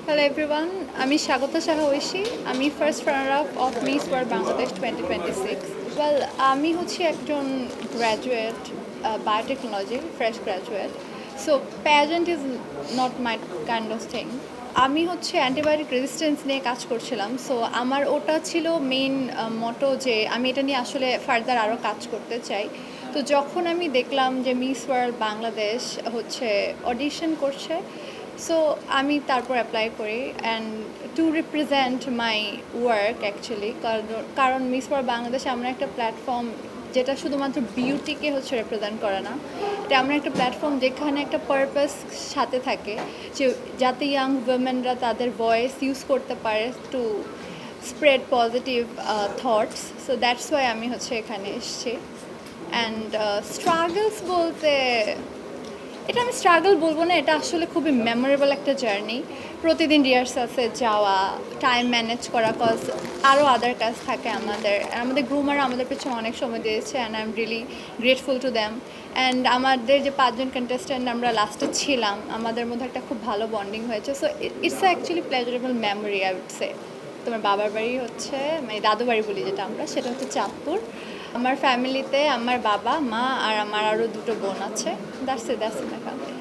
Hello everyone, আমি স্বাগতা সাহা ঐশী। আমি first runner up of miss world Bangladesh 2026। Well, আমি হচ্ছি একজন graduate, biotechnology fresh graduate. So pageant is not my kind of thing. আমি হচ্ছে অ্যান্টিবায়োটিক রেজিস্ট্যান্স নিয়ে কাজ করছিলাম। সো আমার ওটা ছিল মেইন মটো যে আমি এটা নিয়ে আসলে ফার্দার আরও কাজ করতে চাই। তো যখন আমি দেখলাম যে মিস ওয়ার্ল্ড বাংলাদেশ হচ্ছে অডিশন করছে, সো আমি তারপর অ্যাপ্লাই করি and two represent my work actually. কারণ মিস ওয়ার্ল্ড বাংলাদেশে আমরা একটা প্ল্যাটফর্ম যেটা শুধুমাত্র বিউটিকে হচ্ছে রিপ্রেজেন্ট করে না, এটা আমরা একটা প্ল্যাটফর্ম যেখানে একটা পারপাস সাথে থাকে, যে যাতে ইয়াং উইমেনরা তাদের ভয়েস ইউজ করতে পারে to spread positive thoughts. So that's why আমি হচ্ছে এখানে এসেছি। অ্যান্ড স্ট্রাগলস বলতে, এটা আমি স্ট্রাগল বলবো না, এটা আসলে খুবই মেমোরেবল একটা জার্নি। প্রতিদিন রিহার্সালসে যাওয়া, টাইম ম্যানেজ করা, কজ আরও আদার কাজ থাকে আমাদের। আমাদের গ্রুমার আমাদের পেছনে অনেক সময় দিয়েছে and I am really grateful to them. And আমাদের যে 5জন কন্টেস্ট্যান্ট আমরা লাস্টে ছিলাম, আমাদের মধ্যে একটা খুব ভালো বন্ডিং হয়েছে। So it's actually pleasurable memory I would say. তোমার বাবার বাড়ি হচ্ছে, মানে দাদু বাড়ি বলি যেটা আমরা, সেটা হচ্ছে চাঁদপুর। আমার ফ্যামিলিতে আমার বাবা মা আর আমার আরও দুটো বোন আছে। That's my family.